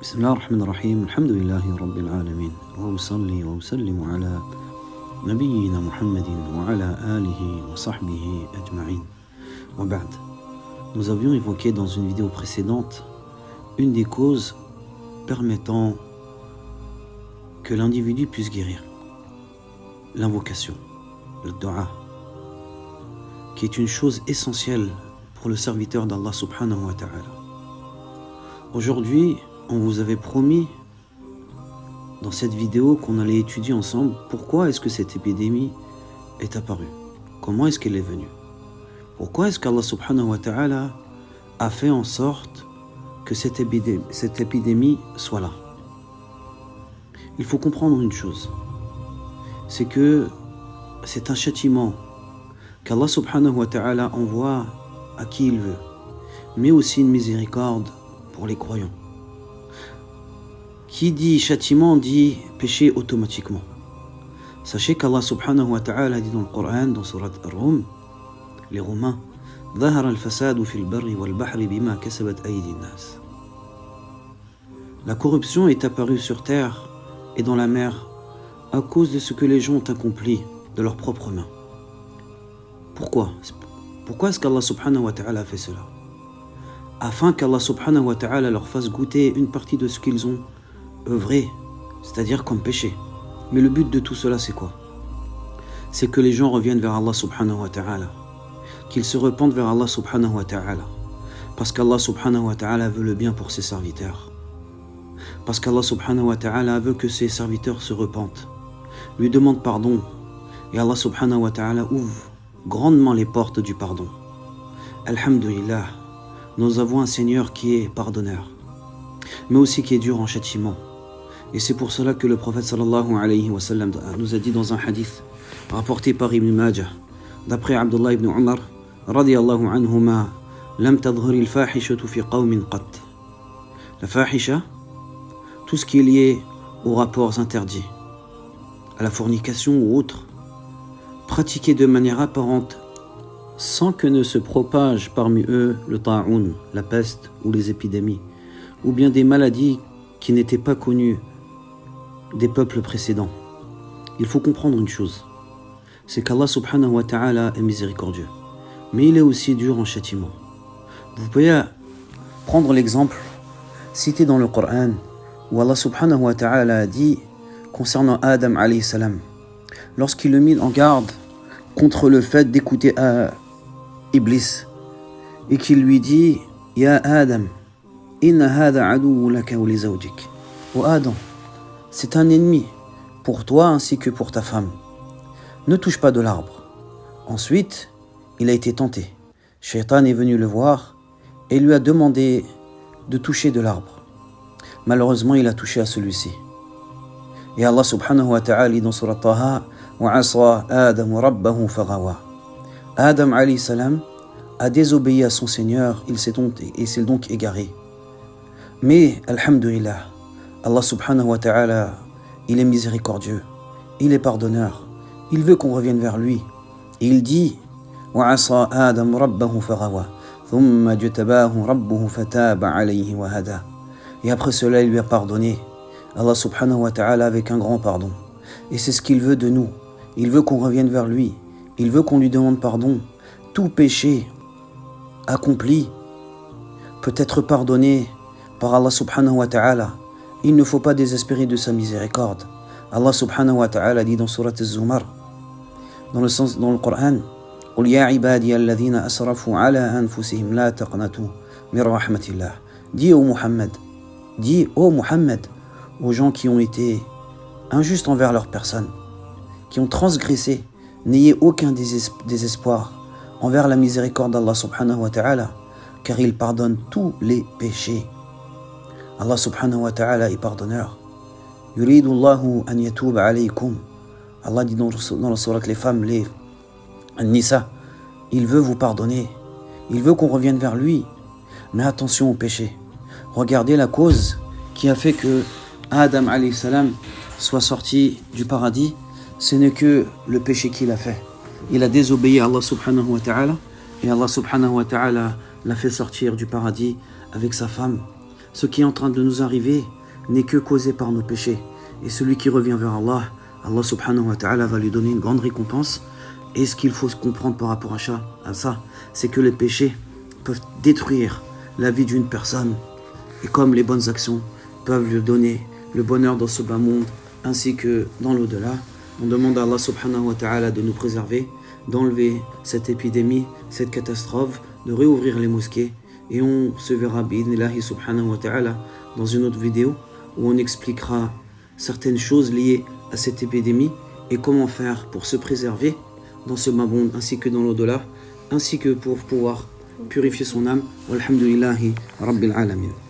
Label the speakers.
Speaker 1: بسم الله الرحمن الرحيم الحمد لله رب العالمين وأصلي وأسلم على نبينا محمد وعلى آله وصحبه أجمعين وبعد. Nous avions évoqué dans une vidéo précédente une des causes permettant que l'individu puisse guérir, l'invocation, le dua, qui est une chose essentielle pour le serviteur d'Allah subhanahu wa ta'ala. Aujourd'hui, on vous avait promis dans cette vidéo qu'on allait étudier ensemble pourquoi est-ce que cette épidémie est apparue, comment est-ce qu'elle est venue, pourquoi est-ce qu'Allah subhanahu wa ta'ala a fait en sorte que cette épidémie soit là. Il faut comprendre une chose, c'est que c'est un châtiment qu'Allah subhanahu wa ta'ala envoie à qui il veut, mais aussi une miséricorde pour les croyants. Qui dit châtiment dit péché automatiquement. Sachez qu'Allah subhanahu wa ta'ala dit dans le Coran, dans Surat Ar-Rum, les Romains, ظهر الفساد في البر والبحر بما كسبت أيدي الناس. La corruption est apparue sur terre et dans la mer à cause de ce que les gens ont accompli de leurs propres mains. Pourquoi est-ce qu'Allah subhanahu wa ta'ala a fait cela? Afin qu'Allah subhanahu wa ta'ala leur fasse goûter une partie de ce qu'ils ont œuvré, c'est-à-dire comme péché. Mais le but de tout cela, c'est quoi? C'est que les gens reviennent vers Allah subhanahu wa ta'ala, qu'ils se repentent vers Allah subhanahu wa ta'ala, parce qu'Allah subhanahu wa ta'ala veut le bien pour ses serviteurs, parce qu'Allah subhanahu wa ta'ala veut que ses serviteurs se repentent, lui demandent pardon, et Allah subhanahu wa ta'ala ouvre grandement les portes du pardon. Alhamdulillah, nous avons un Seigneur qui est pardonneur, mais aussi qui est dur en châtiment. Et c'est pour cela que le prophète sallallahu alayhi wa sallam nous a dit dans un hadith rapporté par Ibn Majah, d'après Abdullah ibn Umar radiyallahu anhuma, lam tadhhari al-fahishatu fi qawmin qat. La fahisha, tout ce qui est lié aux rapports interdits, à la fornication ou autre, pratiqué de manière apparente sans que ne se propage parmi eux le ta'oun, la peste ou les épidémies, ou bien des maladies qui n'étaient pas connues des peuples précédents. Il faut comprendre une chose, c'est qu'Allah subhanahu wa ta'ala est miséricordieux, mais il est aussi dur en châtiment. Vous pouvez prendre l'exemple cité dans le Coran où Allah subhanahu wa ta'ala a dit concernant Adam alayhi salam, lorsqu'il le mit en garde contre le fait d'écouter Iblis, et qu'il lui dit Ya Adam, inna hada aduwwu laka wa li zawjik. Ô Adam, c'est un ennemi pour toi ainsi que pour ta femme. Ne touche pas de l'arbre. Ensuite, il a été tenté. Shaitan est venu le voir et lui a demandé de toucher de l'arbre. Malheureusement, il a touché à celui-ci. Et Allah subhanahu wa ta'ala dit dans Surat Taha, wa asa Adam rabbahu faghawa. Adam alayhi salam a désobéi à son Seigneur, il s'est donc égaré. Mais, alhamdulillah, Allah subhanahu wa ta'ala, il est miséricordieux, il est pardonneur, il veut qu'on revienne vers lui. Et il dit, وَعَصَى آدَمْ رَبَّهُ فَغَوَى ثُمَّ جَتَبَاهُ رَبُّهُ فَتَابَ عَلَيْهِ وَهَدَى. Et après cela, il lui a pardonné, Allah subhanahu wa ta'ala, avec un grand pardon. Et c'est ce qu'il veut de nous, il veut qu'on revienne vers lui, il veut qu'on lui demande pardon. Tout péché accompli peut être pardonné par Allah subhanahu wa ta'ala. Il ne faut pas désespérer de sa miséricorde. Allah subhanahu wa ta'ala dit dans Surat Az-Zumar, dans le Coran, قُلْ يَا عِبَادِيَ الَّذِينَ أَسْرَفُوا عَلَى أَنفُسِهِمْ لَا تَقْنَطُوا مِنْ رَحْمَةِ اللَّهِ. Dis ô Muhammad, aux gens qui ont été injustes envers leur personne, qui ont transgressé, n'ayez aucun désespoir envers la miséricorde d'Allah subhanahu wa ta'ala, car il pardonne tous les péchés. Allah subhanahu wa ta'ala est pardonneur. Yuridu Allahu an yatuba alaykum. Allah dit dans la sourate les femmes, les An-Nisa, il veut vous pardonner, il veut qu'on revienne vers lui. Mais attention au péché. Regardez la cause qui a fait que Adam alayhi salam soit sorti du paradis, ce n'est que le péché qu'il a fait. Il a désobéi à Allah subhanahu wa ta'ala, et Allah subhanahu wa ta'ala l'a fait sortir du paradis avec sa femme, ce qui est en train de nous arriver n'est que causé par nos péchés. Et celui qui revient vers Allah, Allah subhanahu wa ta'ala va lui donner une grande récompense. Et ce qu'il faut comprendre par rapport à ça, c'est que les péchés peuvent détruire la vie d'une personne. Et comme les bonnes actions peuvent lui donner le bonheur dans ce bas monde, ainsi que dans l'au-delà, on demande à Allah subhanahu wa ta'ala de nous préserver, d'enlever cette épidémie, cette catastrophe, de réouvrir les mosquées. Et on se verra bi'idhnillahi subhanahu wa ta'ala dans une autre vidéo où on expliquera certaines choses liées à cette épidémie et comment faire pour se préserver dans ce bas monde ainsi que dans l'au-delà, ainsi que pour pouvoir purifier son âme. Walhamdulillahi Rabbil Alamin.